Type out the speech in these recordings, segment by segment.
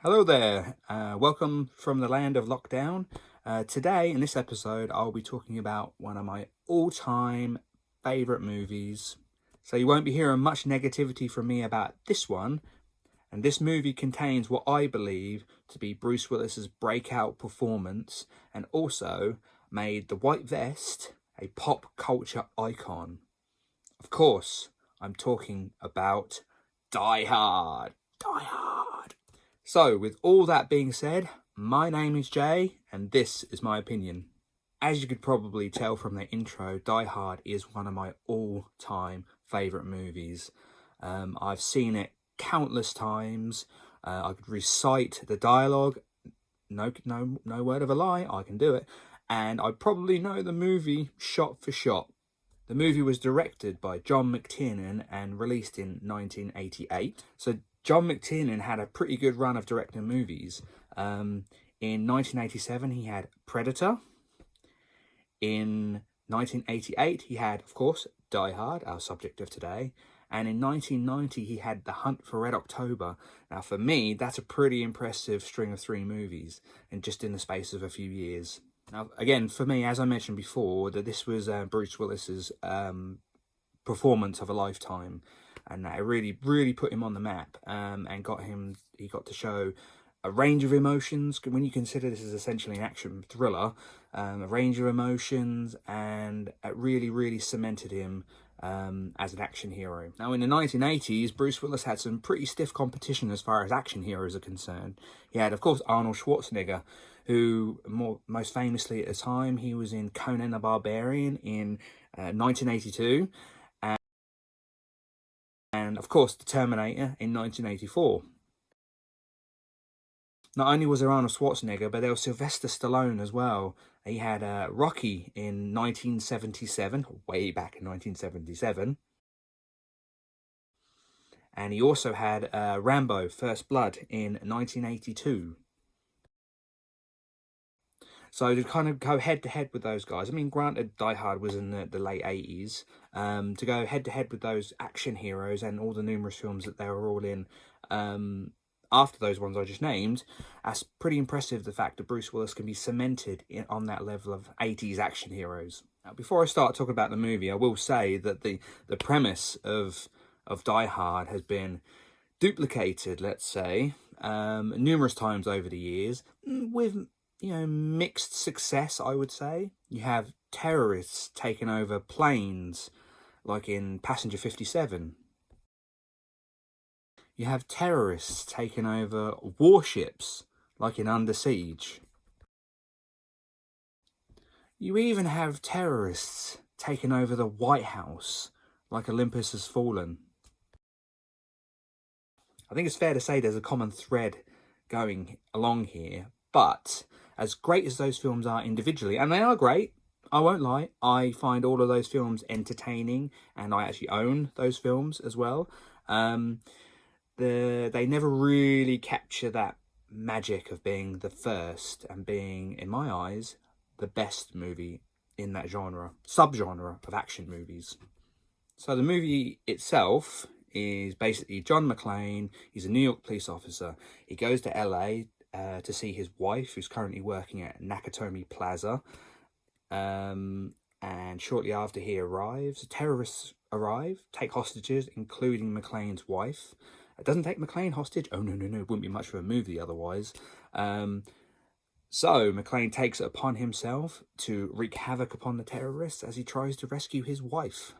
Hello there, welcome from the land of lockdown. Today, in this episode, I'll be talking about one of my all-time favourite movies. So you won't be hearing much negativity from me about this one. And this movie contains what I believe to be Bruce Willis's breakout performance and also made the white vest a pop culture icon. Of course, I'm talking about Die Hard. Die Hard. So, with all that being said, my name is Jay, and this is my opinion. As you could probably tell from the intro, Die Hard is one of my all-time favourite movies. I've seen it countless times. I could recite the dialogue. No word of a lie. I can do it, and I probably know the movie shot for shot. The movie was directed by John McTiernan and released in 1988. So John McTiernan had a pretty good run of directing movies. In 1987, he had Predator. In 1988, he had, of course, Die Hard, our subject of today. And in 1990, he had The Hunt for Red October. Now, for me, that's a pretty impressive string of 3 movies, and just in the space of a few years. Now, again, for me, as I mentioned before, that this was Bruce Willis's performance of a lifetime, and that really put him on the map, and he got to show a range of emotions. When you consider this is essentially an action thriller, a range of emotions, and it really cemented him as an action hero. Now, in the 1980s, Bruce Willis had some pretty stiff competition as far as action heroes are concerned. He had, of course, Arnold Schwarzenegger, who most famously at the time, he was in Conan the Barbarian in 1982, and of course, The Terminator in 1984. Not only was there Arnold Schwarzenegger, but there was Sylvester Stallone as well. He had Rocky in 1977, way back in 1977. And he also had Rambo, First Blood in 1982. So to kind of go head-to-head with those guys, I mean, granted, Die Hard was in the late 80s. To go head-to-head with those action heroes and all the numerous films that they were all in after those ones I just named, that's pretty impressive, the fact that Bruce Willis can be cemented on that level of 80s action heroes. Now, before I start talking about the movie, I will say that the premise of Die Hard has been duplicated, let's say, numerous times over the years, with mixed success, I would say. You have terrorists taking over planes, like in Passenger 57. You have terrorists taking over warships, like in Under Siege. You even have terrorists taking over the White House, like Olympus Has Fallen. I think it's fair to say there's a common thread going along here, but as great as those films are individually, and they are great, I won't lie, I find all of those films entertaining, and I actually own those films as well. They never really capture that magic of being the first and being, in my eyes, the best movie in that subgenre of action movies. So the movie itself is basically John McClane. He's a New York police officer. He goes to LA to see his wife, who's currently working at Nakatomi Plaza. And shortly after he arrives, terrorists arrive, take hostages, including McClane's wife. It doesn't take McClane hostage. Oh, no. It wouldn't be much of a movie otherwise. So McClane takes it upon himself to wreak havoc upon the terrorists as he tries to rescue his wife.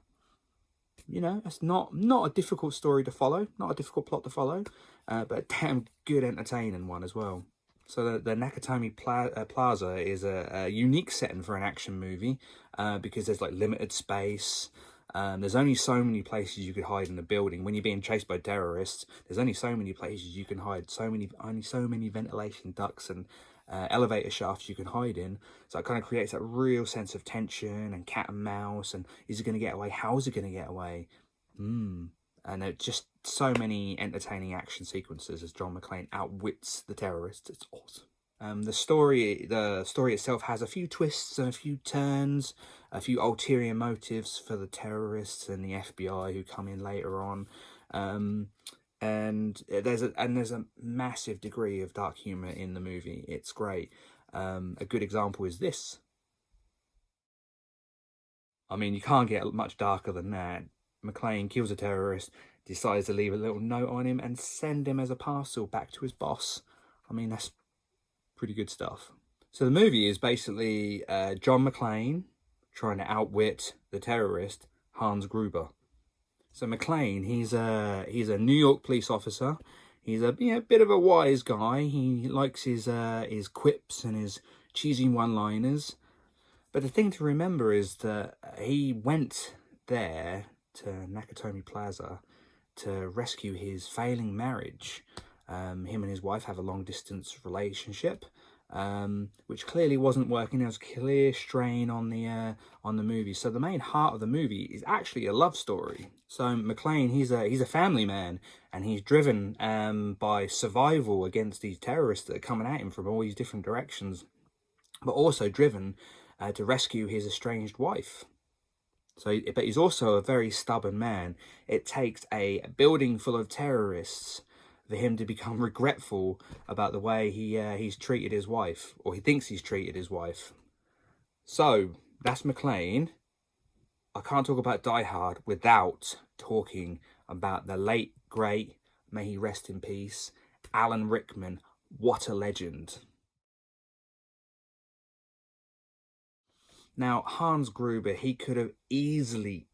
It's not a difficult story to follow, not a difficult plot to follow, but a damn good entertaining one as well. So the Nakatomi Plaza is a unique setting for an action movie because there's like limited space. There's only so many places you could hide in a building. When you're being chased by terrorists, there's only so many places you can hide, only so many ventilation ducts and elevator shafts you can hide in. So it kind of creates that real sense of tension and cat and mouse, and is he going to get away? How is he going to get away? And it's just so many entertaining action sequences as John McClane outwits the terrorists. It's awesome. The story itself has a few twists and a few turns, a few ulterior motives for the terrorists and the FBI who come in later on. And there's a massive degree of dark humor in the movie. It's great. A good example is this. I mean, you can't get much darker than that. McClane kills a terrorist, decides to leave a little note on him and send him as a parcel back to his boss. I mean, that's pretty good stuff. So the movie is basically John McClane trying to outwit the terrorist Hans Gruber. So McClane, he's a New York police officer. He's a bit of a wise guy. He likes his quips and his cheesy one-liners. But the thing to remember is that he went there to Nakatomi Plaza to rescue his failing marriage. Him and his wife have a long-distance relationship, which clearly wasn't working. There was clear strain on the movie. So the main heart of the movie is actually a love story. So McClane, he's a family man, and he's driven by survival against these terrorists that are coming at him from all these different directions, but also driven to rescue his estranged wife. But he's also a very stubborn man. It takes a building full of terrorists for him to become regretful about the way he's treated his wife, or he thinks he's treated his wife. So that's McClane. I can't talk about Die Hard without talking about the late, great, may he rest in peace, Alan Rickman. What a legend. Now, Hans Gruber, he could have easily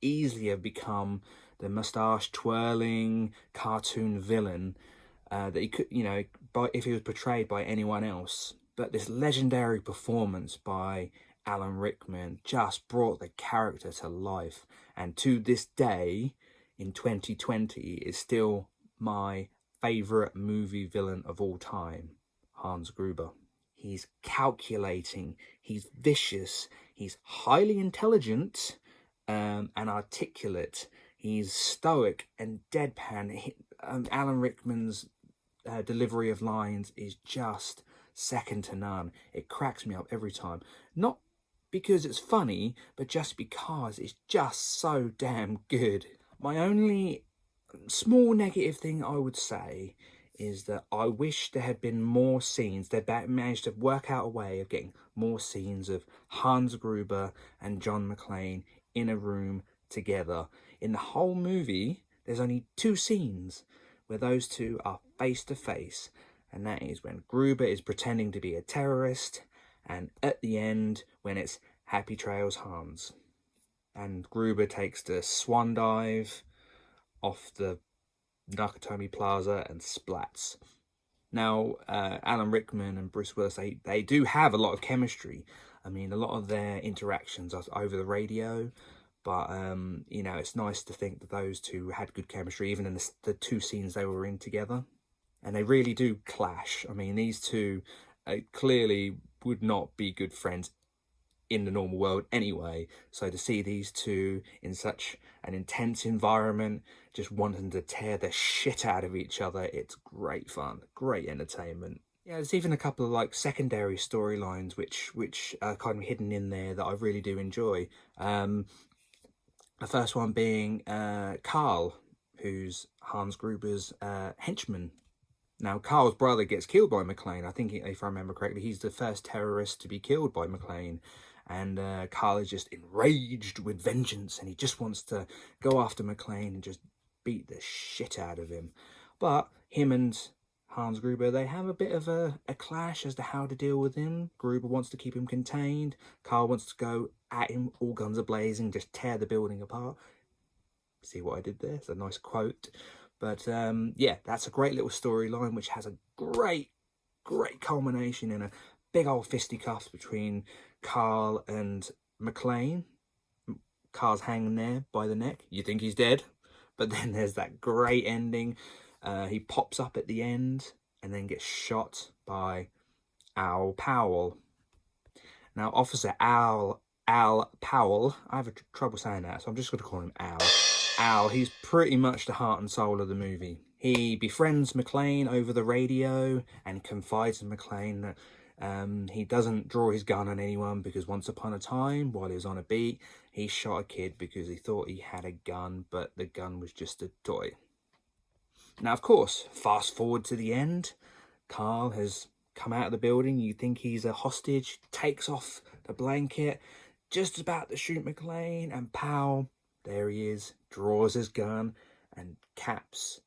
have become the mustache-twirling cartoon villain that he could, if he was portrayed by anyone else. But this legendary performance by Alan Rickman just brought the character to life. And to this day, in 2020, is still my favourite movie villain of all time, Hans Gruber. He's calculating, he's vicious, he's highly intelligent and articulate. He's stoic and deadpan. Alan Rickman's delivery of lines is just second to none. It cracks me up every time. Not because it's funny, but just because it's just so damn good. My only small negative thing I would say is that I wish there had been more scenes. They managed to work out a way of getting more scenes of Hans Gruber and John McClane in a room together. In the whole movie, there's only 2 scenes where those two are face to face, and that is when Gruber is pretending to be a terrorist, and at the end when it's Happy Trails Hans. And Gruber takes the swan dive off the Nakatomi Plaza and splats. Now, Alan Rickman and Bruce Willis, they do have a lot of chemistry. I mean, a lot of their interactions are over the radio, but, it's nice to think that those two had good chemistry, even in the 2 scenes they were in together. And they really do clash. I mean, these two clearly would not be good friends in the normal world anyway. So to see these two in such an intense environment, just wanting to tear the shit out of each other, it's great fun, great entertainment. Yeah, there's even a couple of secondary storylines which are kind of hidden in there that I really do enjoy. The first one being Carl, who's Hans Gruber's henchman. Now, Carl's brother gets killed by McClane. I think, if I remember correctly, he's the first terrorist to be killed by McClane. And Carl is just enraged with vengeance, and he just wants to go after McClane and just beat the shit out of him. But him and Hans Gruber, they have a bit of a clash as to how to deal with him. Gruber wants to keep him contained. Carl wants to go at him, all guns are blazing, just tear the building apart. See what I did there? It's a nice quote. But yeah, that's a great little storyline, which has a great culmination in a big old fisticuffs between Carl and McClane. Carl's hanging there by the neck. You think he's dead, but then there's that great ending. He pops up at the end and then gets shot by Al Powell. Now, Officer Al Powell, I have trouble saying that, so I'm just going to call him Al. Al, he's pretty much the heart and soul of the movie. He befriends McClane over the radio and confides in McClane that he doesn't draw his gun on anyone because once upon a time, while he was on a beat, he shot a kid because he thought he had a gun, but the gun was just a toy. Now, of course, fast forward to the end. Carl has come out of the building. You think he's a hostage, takes off the blanket, just about to shoot McClane, and pow, there he is, draws his gun and caps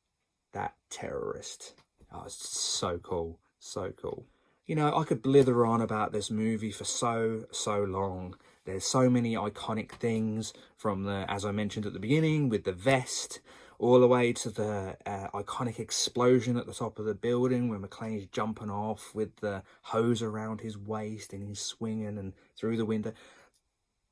that terrorist. Oh, it's so cool, so cool. You know, I could blither on about this movie for so long. There's so many iconic things, from the, as I mentioned at the beginning, with the vest, all the way to the iconic explosion at the top of the building when McClane's jumping off with the hose around his waist and he's swinging and through the window.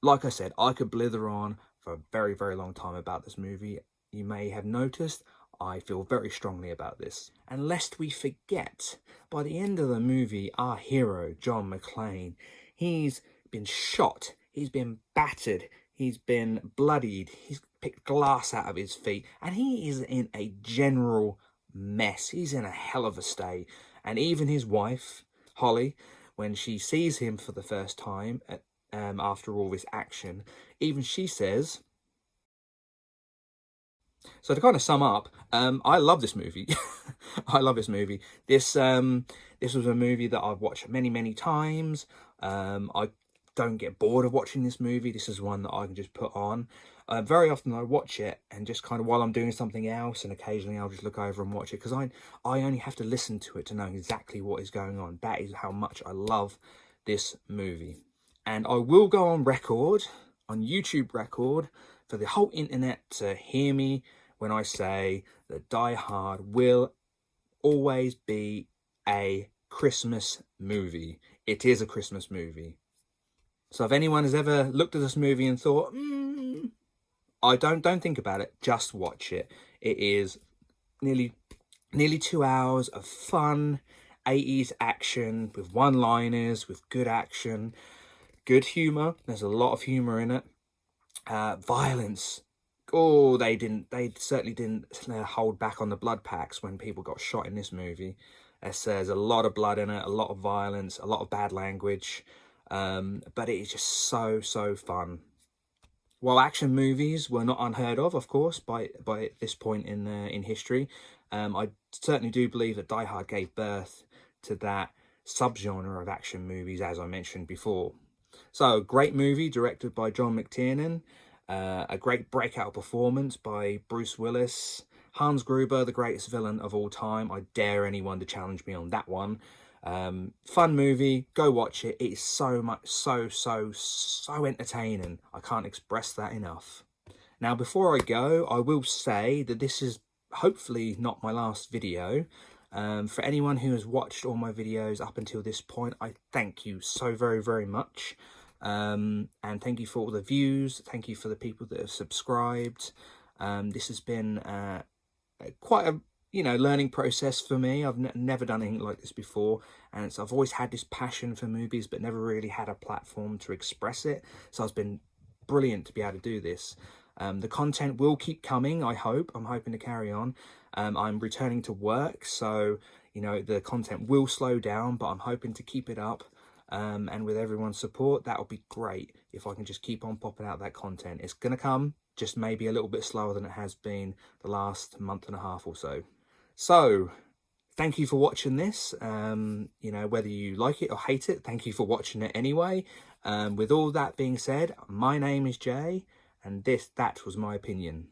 Like I said, I could blither on for a very long time about this movie. You may have noticed I feel very strongly about this. And lest we forget, by the end of the movie, our hero, John McClane, he's been shot, he's been battered, he's been bloodied, he's picked glass out of his feet, and he is in a general mess. He's in a hell of a state. And even his wife, Holly, when she sees him for the first time, after all this action, even she says... So to kind of sum up, I love this movie. I love this movie. This was a movie that I've watched many times. I don't get bored of watching this movie. This is one that I can just put on. Very often I watch it and just kind of while I'm doing something else, and occasionally I'll just look over and watch it because I only have to listen to it to know exactly what is going on. That is how much I love this movie. And I will go on record, on YouTube record, for the whole internet to hear me when I say that Die Hard will always be a Christmas movie. It is a Christmas movie. So if anyone has ever looked at this movie and thought, I don't think about it, just watch it. It is nearly 2 hours of fun 80s action with one-liners, with good action, good humor. There's a lot of humor in it. Violence. Oh, they certainly didn't hold back on the blood packs when people got shot in this movie. There's a lot of blood in it, a lot of violence, a lot of bad language, but it is just so fun. While action movies were not unheard of course, by this point in history, I certainly do believe that Die Hard gave birth to that subgenre of action movies, as I mentioned before. So, great movie directed by John McTiernan, a great breakout performance by Bruce Willis, Hans Gruber, the greatest villain of all time. I dare anyone to challenge me on that one. Fun movie, go watch it. It is so entertaining. I can't express that enough. Now, before I go, I will say that this is hopefully not my last video. For anyone who has watched all my videos up until this point, I thank you so very much. And thank you for all the views. Thank you for the people that have subscribed. This has been quite a learning process for me. I've never done anything like this before, and I've always had this passion for movies but never really had a platform to express it. So it's been brilliant to be able to do this. The content will keep coming, I hope. I'm hoping to carry on. I'm returning to work, so the content will slow down, but I'm hoping to keep it up. And with everyone's support, that would be great if I can just keep on popping out that content. It's gonna come, just maybe a little bit slower than it has been the last month and a half or so. So thank you for watching this. Whether you like it or hate it, thank you for watching it anyway. With all that being said, my name is Jay, and that was my opinion.